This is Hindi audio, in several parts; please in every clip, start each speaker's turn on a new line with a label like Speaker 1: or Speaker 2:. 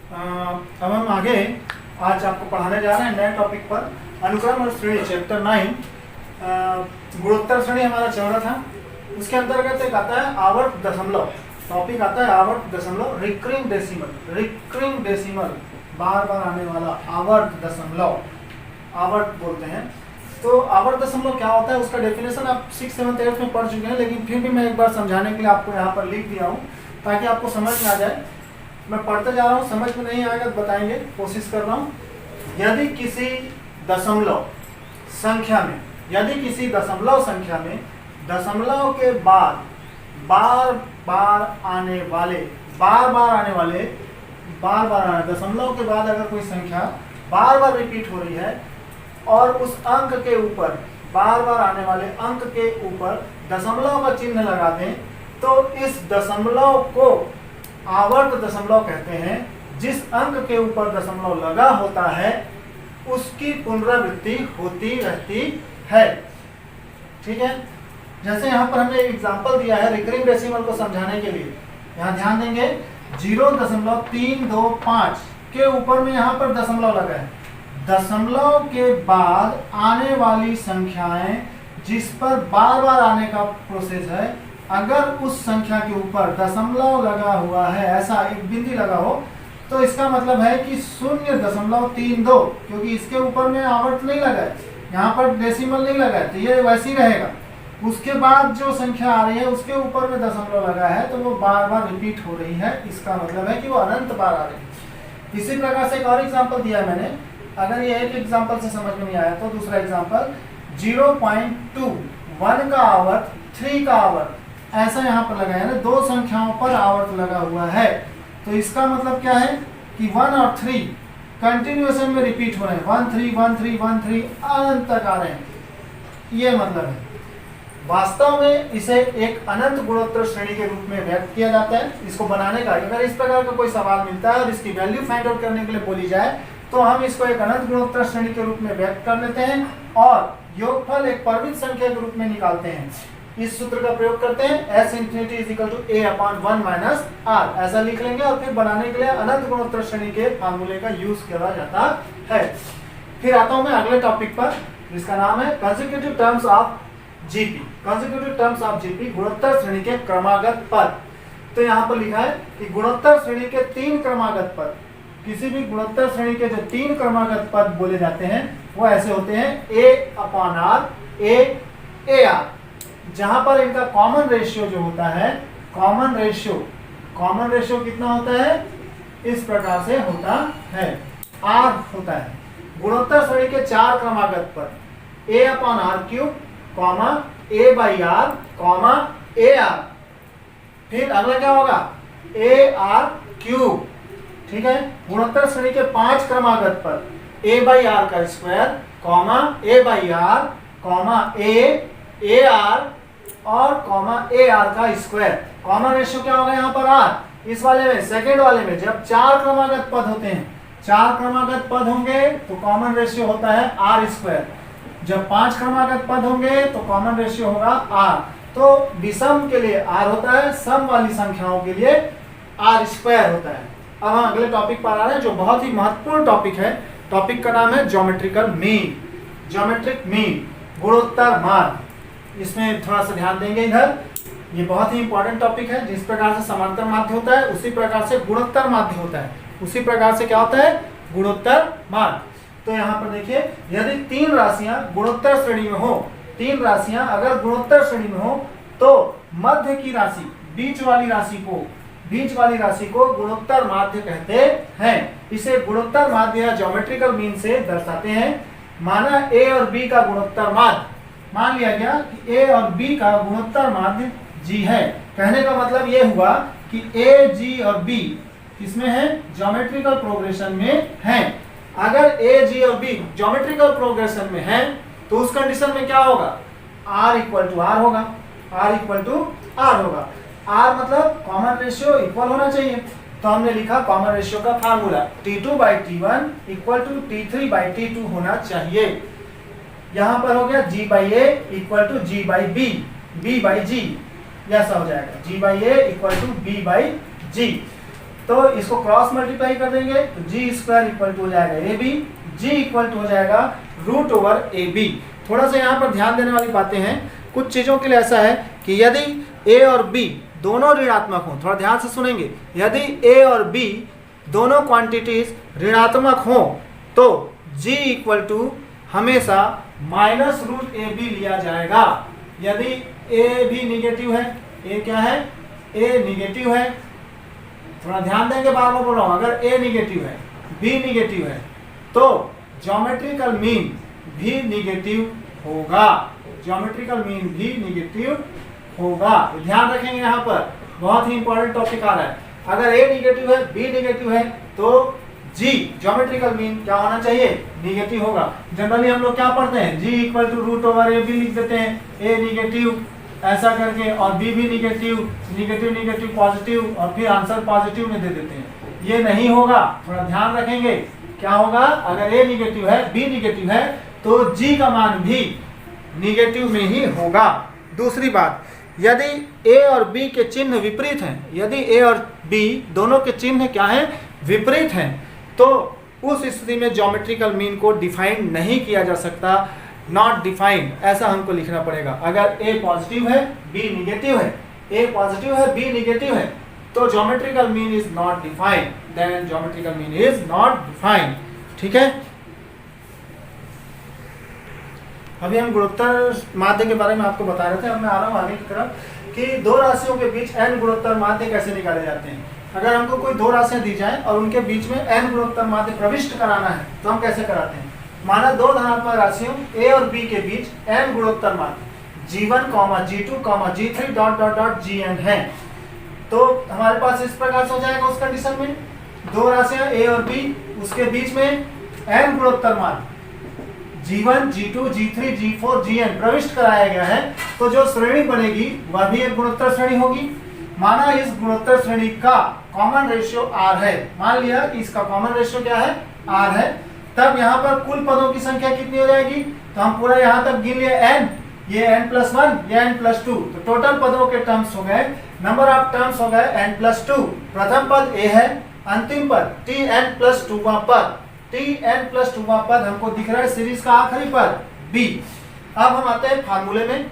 Speaker 1: अब हम आगे आज आपको पढ़ाने जा रहे हैं नए टॉपिक पर अनुक्रम और श्रेणी चैप्टर 9। गुणोत्तर श्रेणी हमारा चल रहा था, उसके अंतर्गत एक आता है आवर्त दशमलव। टॉपिक आता है आवर्त दशमलव, रिकरिंग डेसिमल, बार बार आने वाला आवर्त दशमलव, आवर्त बोलते हैं। तो आवर्त दशमलव क्या होता है, उसका डेफिनेशन आप 6, 7, 8 में पढ़ चुके हैं, लेकिन फिर भी मैं एक बार समझाने के लिए आपको यहाँ पर लिख दिया हूँ ताकि आपको समझ में आ जाए। मैं पढ़ते जा रहा हूँ, समझ में नहीं आएगा तो बताएंगे, कोशिश कर रहा हूँ। यदि किसी दशमलव संख्या में, दशमलव के बाद बार बार आने वाले दशमलव के बाद अगर कोई संख्या बार बार रिपीट हो रही है और उस अंक के ऊपर, बार बार आने वाले अंक के ऊपर दशमलव का चिन्ह लगा दें, तो इस दशमलव को आवर्त दशमलव कहते हैं। जिस अंक के ऊपर दशमलव लगा होता है उसकी पुनरावृत्ति होती रहती है। ठीक है, जैसे यहाँ पर हमने एक एग्जांपल दिया है रिकरिंग डेसिमल को समझाने के लिए। यहाँ ध्यान देंगे 0.325 के ऊपर में यहाँ पर दशमलव लगा है। दशमलव के बाद आने वाली संख्याएं जिस पर बार बार आने का प्रोसेस है, अगर उस संख्या के ऊपर दशमलव लगा हुआ है, ऐसा एक बिंदी लगा हो, तो इसका मतलब है कि 0.32, क्योंकि इसके ऊपर में आवर्त नहीं लगा है, यहाँ पर डेसिमल नहीं लगा है, तो ये वैसे ही रहेगा। उसके बाद जो संख्या आ रही है उसके ऊपर में दशमलव लगा है, तो वो बार बार रिपीट हो रही है, इसका मतलब है कि वो अनंत बार आ रही है। इसी प्रकार से एक और एग्जाम्पल दिया है मैंने। अगर ये एक एग्जाम्पल से समझ में नहीं आया तो दूसरा एग्जाम्पल 0.2, 1 का आवर्त, 3 का आवर्त, ऐसा यहाँ पर लगा है ना, दो संख्याओं पर आवर्त लगा हुआ है। तो इसका मतलब क्या है कि 1 और 3 कंटिन्यूएशन में रिपीट हो रहे हैं, 1 3 1 3 1 3 अनंत तक आ रहे हैं, ये मतलब है। वास्तव में इसे एक अनंत गुणोत्तर श्रेणी के रूप में व्यक्त किया जाता है। इसको बनाने का, अगर इस प्रकार का कोई सवाल मिलता है और इसकी वैल्यू फाइंड आउट करने के लिए बोली जाए, तो हम इसको एक अनंत गुणोत्तर श्रेणी के रूप में व्यक्त कर लेते हैं और योगफल एक परिमित संख्या के रूप में निकालते हैं। इस सूत्र का प्रयोग करते हैं, s infinity is equal to a/1 minus r, ऐसा लिख लेंगे और फिर बनाने के लिए अनंत गुणोत्तर श्रेणी के फार्मूले का यूज किया जाता है। फिर आता हूं मैं अगले टॉपिक पर, जिसका नाम है consecutive terms of GP. Consecutive terms of GP, गुणोत्तर श्रेणी के क्रमागत पद। तो यहाँ पर लिखा है कि गुणोत्तर श्रेणी के 3 क्रमागत पद, किसी भी गुणोत्तर श्रेणी के जो 3 क्रमागत पद बोले जाते हैं वो ऐसे होते हैं a/r, a/r, जहां पर इनका कॉमन रेशियो जो होता है, कॉमन रेशियो कितना होता है, इस प्रकार से होता है, r होता है। गुणोत्तर श्रेणी के 4 क्रमागत पद a/r3, a/r, ar। फिर अगला क्या होगा, ar3। ठीक है, गुणोत्तर श्रेणी के 5 क्रमागत पद a/r का स्क्वायर, a/r, ar और ar का स्क्वायर। कॉमन रेशियो क्या होगा यहाँ पर r। इस वाले में, सेकेंड वाले में जब 4 क्रमागत पद होते हैं, 4 क्रमागत पद होंगे तो कॉमन रेशियो होता है r स्क्वायर। जब 5 क्रमागत पद होंगे तो कॉमन रेशियो होगा r। तो विषम के लिए r होता है, सम वाली संख्याओं के लिए r स्क्वायर होता है। अब हम अगले टॉपिक पर आ रहे हैं जो बहुत ही महत्वपूर्ण टॉपिक है। टॉपिक का नाम है ज्योमेट्रिकल मीन, ज्योमेट्रिक मीन, गुणोत्तर माध्य। इसमें थोड़ा सा ध्यान देंगे इधर, ये बहुत ही इंपॉर्टेंट टॉपिक है। जिस प्रकार से समांतर माध्य होता है उसी प्रकार से गुणोत्तर माध्य होता है, उसी प्रकार से क्या होता है, गुणोत्तर माध्य। तो यहाँ पर देखिए, यदि 3 राशियां गुणोत्तर श्रेणी में हो, 3 राशियां अगर गुणोत्तर श्रेणी में हो, तो मध्य की राशि, बीच वाली राशि को गुणोत्तर माध्य कहते हैं। इसे गुणोत्तर माध्य या ज्योमेट्रिकल मीन से दर्शाते हैं। माना a और b का गुणोत्तर माध्य, मान लिया गया कि a और b का गुणोत्तर माध्य g है। कहने का मतलब ये हुआ कि a, g और b किसमें है, ज्योमेट्रिकल प्रोग्रेशन में है। अगर a, g और b ज्योमेट्रिकल प्रोग्रेशन में है तो उस कंडीशन में क्या होगा, r इक्वल टू r होगा, r मतलब कॉमन रेशियो इक्वल होना चाहिए। तो हमने लिखा कॉमन रेशियो का formula T2/T1 equal to T3/T2 होना चाहिए। यहाँ पर हो गया G/A equal to G/B, B/G, ऐसा हो जाएगा G/A इक्वल टू B/G। तो इसको क्रॉस मल्टीप्लाई कर देंगे तो जी स्क्वायर इक्वल टू हो जाएगा A B, G equal to हो जाएगा रूट ओवर ए बी। थोड़ा सा यहाँ पर ध्यान देने वाली बातें हैं, कुछ चीज़ों के लिए ऐसा है कि यदि ए और बी दोनों ऋणात्मक हों, थोड़ा ध्यान से सुनेंगे, यदि ए और बी दोनों क्वांटिटीज ऋणात्मक हों तो जी इक्वल टू हमेशा माइनस रूट ए बी लिया जाएगा। यदि ए भी निगेटिव है, ए क्या है, ए निगेटिव है, थोड़ा ध्यान देंगे, बार बार बोल रहा हूं, अगर ए निगेटिव है बी निगेटिव है तो ज्योमेट्रिकल मीन भी निगेटिव होगा, ज्योमेट्रिकल मीन भी निगेटिव होगा। ध्यान रखेंगे, यहाँ पर बहुत ही इंपॉर्टेंट टॉपिक आ रहा है। अगर ए निगेटिव है बी निगेटिव है तो जी ज्योमेट्रिकल मीन क्या होना चाहिए, निगेटिव होगा। जनरली हम लोग क्या पढ़ते हैं, g equal to root over a b लिख देते हैं, ए निगेटिव ऐसा करके और बी भी निगेटिव, निगेटिव निगेटिव पॉजिटिव और फिर आंसर पॉजिटिव में दे देते हैं। ये नहीं होगा, थोड़ा ध्यान रखेंगे। क्या होगा, अगर ए निगेटिव है बी निगेटिव है तो जी का मान भी निगेटिव में ही होगा। दूसरी बात, यदि ए और बी के चिन्ह विपरीत हैं, यदि ए और बी दोनों के चिन्ह क्या हैं, विपरीत हैं, तो उस स्थिति में ज्योमेट्रिकल मीन को डिफाइन नहीं किया जा सकता, नॉट डिफाइंड, ऐसा हमको लिखना पड़ेगा। अगर ए पॉजिटिव है बी निगेटिव है, ए पॉजिटिव है बी निगेटिव है तो geometrical mean is not defined, then geometrical mean is not defined. ठीक है, अभी हम गुणोत्तर माध्य के बारे में आपको बता रहे थे। अब मैं आ रहा हूँ आगे की तरफ कि दो राशियों के बीच n गुणोत्तर माध्य कैसे निकाले जाते हैं। अगर हमको कोई दो राशियां दी जाए और उनके बीच में n गुणोत्तर माध्य प्रविष्ट कराना है तो हम कैसे कराते हैं। माना दो धनात्मक राशियों a और b के बीच n गुणोत्तर माध्य g1, g2, g3 dot dot dot gn है, तो हमारे पास इस प्रकार से हो जाएगा उस कंडीशन में दो राशियां a और b, उसके बीच में n गुणोत्तर माध्य G1, G2, G3, G4, Gn प्रविष्ट कराया गया है, तो जो श्रेणी बनेगी वह भी एक गुणोत्तर श्रेणी होगी। माना इस गुणोत्तर श्रेणी का कॉमन रेशियो r है, मान लिया कि इसका कॉमन रेशियो क्या है, r है, तब यहाँ पर कुल पदों की संख्या कितनी हो जाएगी, तो हम पूरा यहाँ तक गिन लिए n, ये n+1, ये n+2, तो टोटल पदों के टर्म्स हो गए, नंबर ऑफ टर्म्स हो गए n+2। प्रथम पद a है, अंतिम पद tn+2वां पद, tn+2वां पद हमको दिख रहा है सीरीज का आखिरी पद b। अब हम आते हैं फार्मूले में,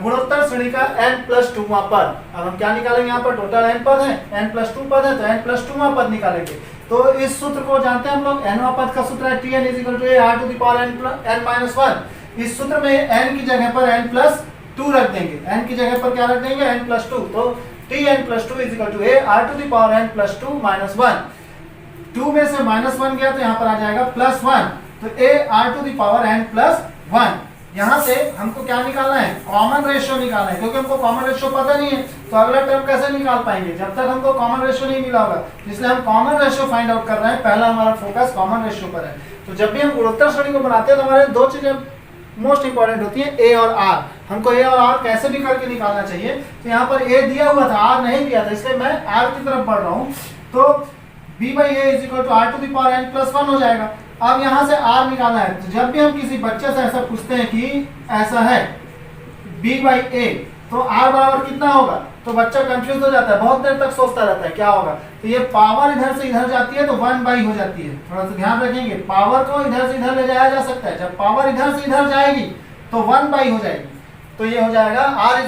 Speaker 1: गुणोत्तर श्रेणी का n+2वां पद। अब हम क्या निकालेंगे, यहाँ पर टोटल n पद है, n+2 पद है तो n+2वां पद निकालेंगे। तो इस सूत्र को जानते हैं हम लोग, nवां पद का सूत्र है tn = n-1। इस सूत्र में n की जगह पर n+2 रख देंगे, n की जगह पर क्या रख देंगे, n+2, तो tn+2 = n+2 -1। 2 में से -1 गया तो यहाँ पर आ जाएगा +1, तो n+1। यहाँ से हमको क्या निकालना है, कॉमन रेशियो निकालना है, क्योंकि हमको कॉमन रेशियो पता नहीं है तो अगला टर्म कैसे निकाल पाएंगे जब तक हमको कॉमन रेशियो नहीं मिला होगा, इसलिए हम कॉमन रेशियो फाइंड आउट कर रहे हैं। पहला हमारा फोकस कॉमन रेशियो पर है। तो जब भी हम गुणोत्तर श्रेणी को बनाते हैं तो हमारे दो चीजें मोस्ट इंपॉर्टेंट होती है, ए और आर। हमको ए और आर कैसे भी करके निकालना चाहिए, तो यहाँ पर ए दिया हुआ था, आर नहीं दिया था, इसलिए मैं आर की तरफ बढ़ रहा हूँ, तो b/a = r⁴n+1 हो जाएगा। अब यहाँ से r निकालना है, तो जब भी हम किसी बच्चे से ऐसा पूछते हैं कि ऐसा है b/a तो r बराबर कितना होगा, तो बच्चा कंफ्यूज हो जाता है, बहुत देर तक सोचता रहता है क्या होगा। तो ये पावर इधर से इधर जाती है तो 1/, हो जाती है। थोड़ा सा ध्यान रखेंगे, पावर को इधर से इधर ले जाया जा सकता है, जब पावर इधर से इधर जाएगी तो 1/, हो जाएगी। तो ये हो जाएगा r =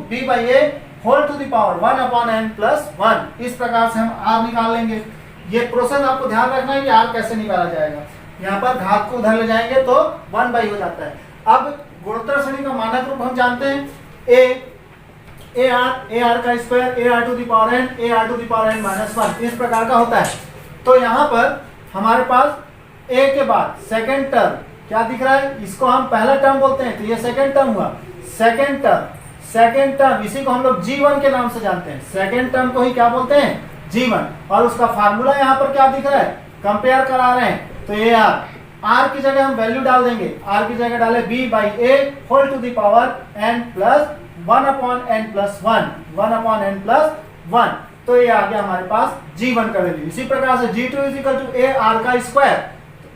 Speaker 1: b/a whole to the power 1/n+1। इस प्रकार से हम r निकाल लेंगे। ये प्रोसेस आपको ध्यान रखना है कि r कैसे निकाला जाएगा। यहाँ पर घात को उधर ले जाएंगे तो 1/, हो जाता है। अब गुणोत्तर श्रेणी का मानक रूप हम जानते हैं, ar का स्क्वायर ar⁴n -1 इस प्रकार का होता है। तो यहाँ पर हमारे पास a के बाद सेकेंड टर्म क्या दिख रहा है, इसको हम पहला टर्म बोलते हैं, तो ये सेकेंड टर्म हुआ। सेकेंड टर्म इसी को हम लोग G1 के नाम से जानते हैं, सेकेंड टर्म को ही क्या बोलते हैं, G1। और उसका फार्मूला यहाँ पर क्या दिख रहा है, कंपेयर करा रहे हैं, तो ये r की जगह हम वैल्यू डाल देंगे, r की जगह डाले b/a whole to the power n+1/n+1 तो ये आ गया हमारे पास G1 का वैल्यू। इसी प्रकार से G2 = ar का स्क्वायर,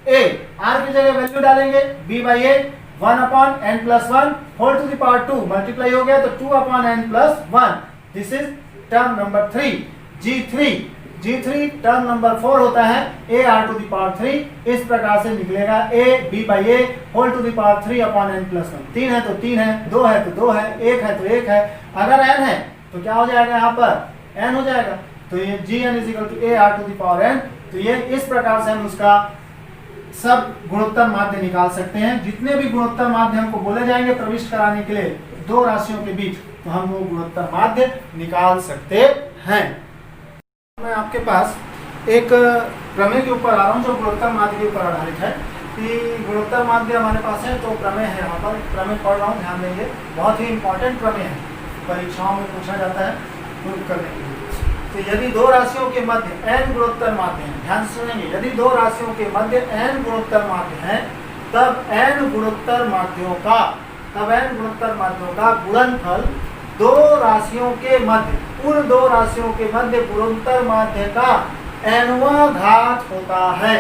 Speaker 1: a r की जगह वैल्यू डालेंगे b/a 1/n+1 whole to the power 2 multiply हो गया तो 2/n+1। This is term number 3 G3। G3 term number 4 होता है a r to the power 3, इस प्रकार से निकलेगा a b by a whole to the power 3 upon n plus 1। 3 है तो 3 है, 2 है तो 2 है, 1 है तो 1 है। अगर n है तो क्या हो जाएगा, यहाँ पर n हो जाएगा, तो ये gn is equal to a r to the power n। तो ये इस प्रकार से हम उसका सब गुणोत्तर माध्य निकाल सकते हैं। जितने भी गुणोत्तर माध्य हमको बोले जाएंगे प्रविष्ट कराने के लिए दो राशियों के बीच, तो हम वो गुणोत्तर माध्य निकाल सकते हैं। मैं आपके पास एक प्रमेय के ऊपर आ रहा हूँ जो गुणोत्तर माध्य के ऊपर आधारित है। कि गुणोत्तर माध्य हमारे पास है, तो प्रमेय है, यहाँ पर प्रमेय पढ़ रहा हूँ, ध्यान देंगे, बहुत ही इंपॉर्टेंट प्रमेय है, परीक्षाओं में पूछा जाता है प्रूव करने के लिए। तो यदि दो राशियों के मध्य n गुणोत्तर माध्य हैं, ध्यान से सुनेंगे, यदि दो राशियों के मध्य n गुणोत्तर माध्य हैं, तब n गुणोत्तर माध्यों का गुणनफल दो राशियों के मध्य, उन दो राशियों के मध्य गुणोत्तर माध्य का nवां घात होता है।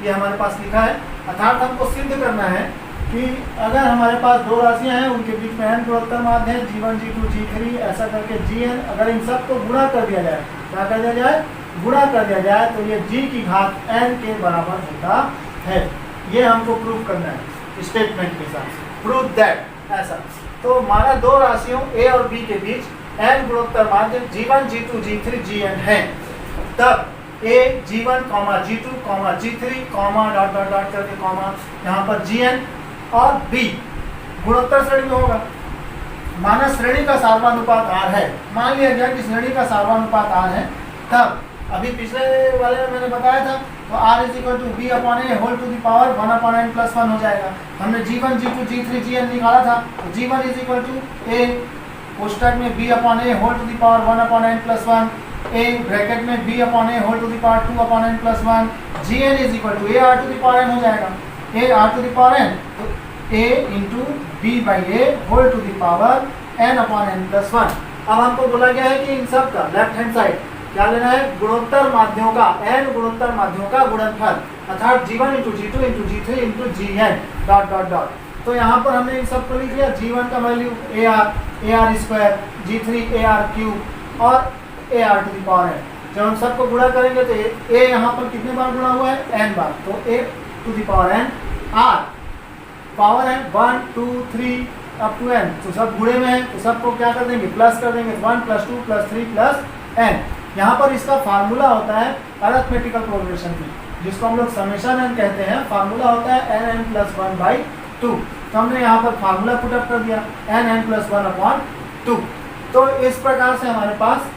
Speaker 1: ये हमारे पास लिखा है। अर्थात हमको सिद्ध करना है कि अगर हमारे पास दो राशियां हैं, उनके बीच में n गुणोत्तर माध्य है, G1 G2 G3 ऐसा करके Gn, अगर इन सबको गुणा कर दिया जाए, क्या कर दिया जाए, गुणा कर दिया जाए, तो ये g की घात n के बराबर होता है। ये हमको प्रूव करना है स्टेटमेंट के साथ, प्रूव दैट, ऐसा। तो माना दो राशियों a और b के बीच n गुणोत्तर माध्य G1 G2 G3 Gn है, तब a G1, G2, G3, dot dot dot करके यहाँ पर Gn और b गुणोत्तर श्रेणी में होगा। माना श्रेणी का सार्वनुपात r है, मान लिया गया कि श्रेणी का सार्वनुपात r है, तब अभी पिछले वाले में मैंने बताया था, तो r is equal to B upon A whole to the power 1 upon n plus 1 हो जाएगा। हमने G1 G2 G3 Gn निकाला था, तो G1 is equal to a कोष्टक में b upon A whole to the power 1 upon n plus 1, a bracket में b upon A whole to the power 2 upon n plus 1, Gn is equal to a r to the power n हो जाएगा, a r to the power n, तो a into B by A whole to the power n upon n plus 1। अब हमको बोला गया है कि इन सब का लेफ्ट हैंड साइड क्या लेना है, गुणोत्तर माध्यों का, n गुणोत्तर माध्यों का गुणनफल, अर्थात G1 into G2 into G3 into Gn dot dot dot. तो यहाँ पर हमने इन सब को लिख लिया। G1 का value AR square, G3 AR cube और AR to the power n। जब हम सबको गुणा करेंगे तो a यहाँ पर कितने बार गुणा हुआ है, n बार, तो a to the power n, r power है 1 2 3 अप टू n, तो सब गुणे में है, तो सबको क्या कर देंगे, प्लस कर देंगे, 1 प्लस 2 प्लस 3 प्लस n। यहाँ पर इसका फार्मूला होता है अरिथमेटिकल प्रोग्रेशन की, जिसको हम लोग समेशन n कहते हैं। फार्मूला होता है n प्लस 1 बाई 2। तो हमने यहाँ पर फार्मूला पुटअप कर दिया n प्लस 1 अपॉन 2। तो इस प्रकार से हमारे पास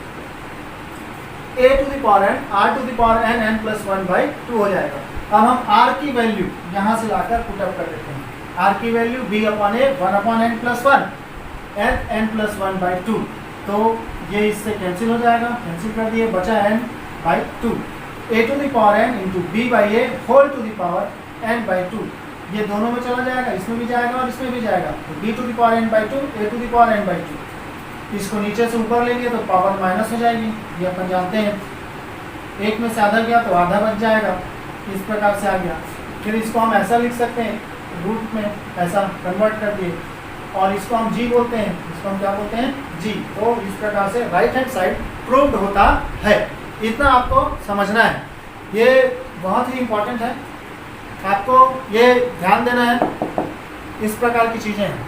Speaker 1: a to the power n r to the power n plus 1 by 2 हो जाएगा। अब हम r की वैल्यू यहाँ से लाकर पुटअप कर देते हैं। r की value b upon a 1 upon n plus 1 n plus 1 by 2, तो ये इससे कैंसिल हो जाएगा, कैंसिल कर दिए, बचा n by 2, a to the power n into B by A whole to the power n by 2। ये दोनों में चला जाएगा, इसमें भी जाएगा और इसमें भी जाएगा, तो b to the power n by 2 a to the power n by 2। इसको नीचे से ऊपर लेंगे तो पावर माइनस हो जाएगी, ये अपन जानते हैं। एक में से आधा गया तो आधा बच जाएगा, इस प्रकार से आ गया। फिर इसको हम ऐसा लिख सकते हैं, रूट में ऐसा कन्वर्ट कर दिए, और इसको हम g बोलते हैं, इसको हम क्या बोलते हैं, g। तो इस प्रकार से राइट हैंड साइड प्रूव्ड होता है। इतना आपको समझना है, ये बहुत ही इम्पोर्टेंट है, आपको ये ध्यान देना है। इस प्रकार की चीज़ें हैं।